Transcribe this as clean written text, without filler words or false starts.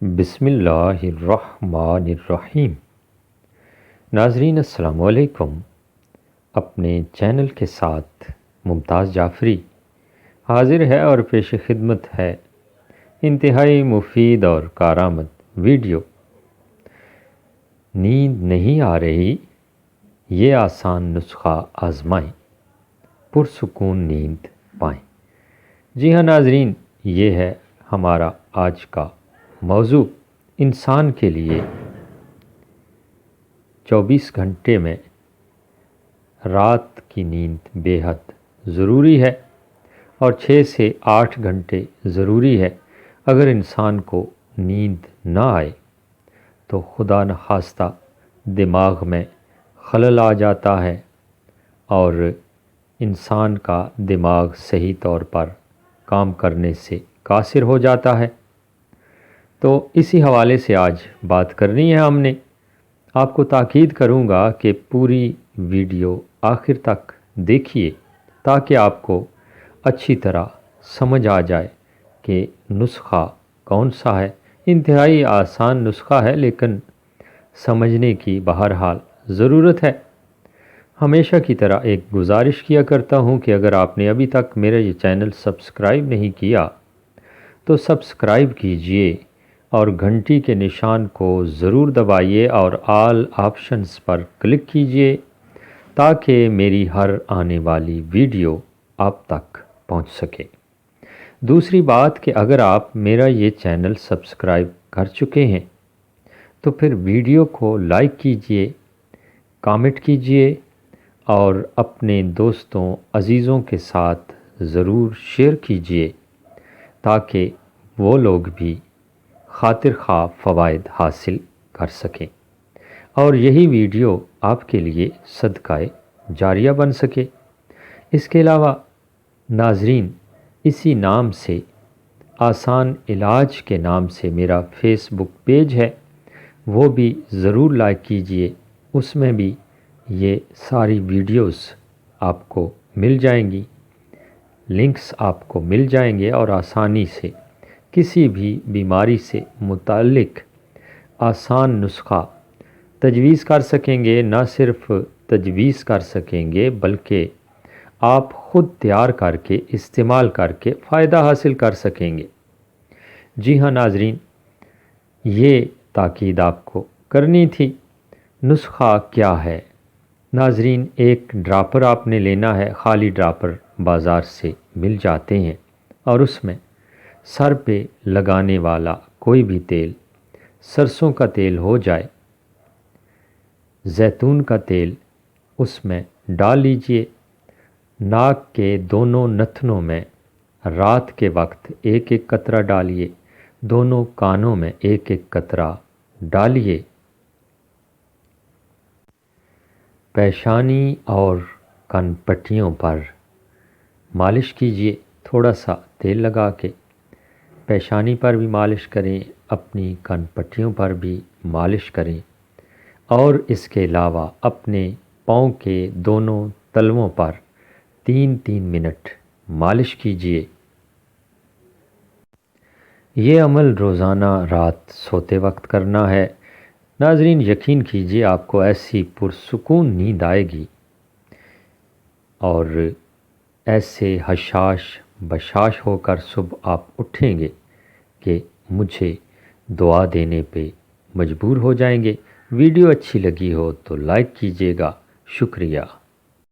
بسم اللہ الرحمن الرحیم۔ ناظرین السلام علیکم۔ اپنے چینل کے ساتھ ممتاز جعفری حاضر ہے اور پیش خدمت ہے انتہائی مفید اور کارآمد ویڈیو۔ نیند نہیں آ رہی، یہ آسان نسخہ آزمائیں، پرسکون نیند پائیں۔ جی ہاں ناظرین، یہ ہے ہمارا آج کا موضوع۔ انسان کے لیے 24 گھنٹے میں رات کی نیند بے حد ضروری ہے اور 6 سے 8 گھنٹے ضروری ہے۔ اگر انسان کو نیند نہ آئے تو خدا نخواستہ دماغ میں خلل آ جاتا ہے اور انسان کا دماغ صحیح طور پر کام کرنے سے قاصر ہو جاتا ہے۔ تو اسی حوالے سے آج بات کرنی ہے ہم نے۔ آپ کو تاکید کروں گا کہ پوری ویڈیو آخر تک دیکھیے تاکہ آپ کو اچھی طرح سمجھ آ جائے کہ نسخہ کون سا ہے۔ انتہائی آسان نسخہ ہے لیکن سمجھنے کی بہرحال ضرورت ہے۔ ہمیشہ کی طرح ایک گزارش کیا کرتا ہوں کہ اگر آپ نے ابھی تک میرا یہ چینل سبسکرائب نہیں کیا تو سبسکرائب کیجئے اور گھنٹی کے نشان کو ضرور دبائیے اور آل آپشنز پر کلک کیجئے تاکہ میری ہر آنے والی ویڈیو آپ تک پہنچ سکے۔ دوسری بات کہ اگر آپ میرا یہ چینل سبسکرائب کر چکے ہیں تو پھر ویڈیو کو لائک کیجئے، کامنٹ کیجئے اور اپنے دوستوں عزیزوں کے ساتھ ضرور شیئر کیجئے تاکہ وہ لوگ بھی خاطر خواہ فوائد حاصل کر سکیں اور یہی ویڈیو آپ کے لیے صدقہ جاریہ بن سکے۔ اس کے علاوہ ناظرین، اسی نام سے آسان علاج کے نام سے میرا فیس بک پیج ہے، وہ بھی ضرور لائک کیجئے۔ اس میں بھی یہ ساری ویڈیوز آپ کو مل جائیں گی، لنکس آپ کو مل جائیں گے اور آسانی سے کسی بھی بیماری سے متعلق آسان نسخہ تجویز کر سکیں گے۔ نہ صرف تجویز کر سکیں گے بلکہ آپ خود تیار کر کے استعمال کر کے فائدہ حاصل کر سکیں گے۔ جی ہاں ناظرین، یہ تاکید آپ کو کرنی تھی۔ نسخہ کیا ہے ناظرین؟ ایک ڈراپر آپ نے لینا ہے، خالی ڈراپر بازار سے مل جاتے ہیں اور اس میں سر پہ لگانے والا کوئی بھی تیل، سرسوں کا تیل ہو جائے، زیتون کا تیل، اس میں ڈال لیجئے۔ ناک کے دونوں نتنوں میں رات کے وقت ایک ایک قطرہ ڈالیے، دونوں کانوں میں ایک ایک قطرہ ڈالیے۔ پیشانی اور کن پٹیوں پر مالش کیجئے، تھوڑا سا تیل لگا کے پیشانی پر بھی مالش کریں، اپنی کن پٹیوں پر بھی مالش کریں اور اس کے علاوہ اپنے پاؤں کے دونوں تلووں پر 3 منٹ مالش کیجئے۔ یہ عمل روزانہ رات سوتے وقت کرنا ہے۔ ناظرین یقین کیجئے آپ کو ایسی پرسکون نیند آئے گی اور ایسے حشاش بشاش ہو کر صبح آپ اٹھیں گے کہ مجھے دعا دینے پہ مجبور ہو جائیں گے۔ ویڈیو اچھی لگی ہو تو لائک کیجئے گا۔ شکریہ۔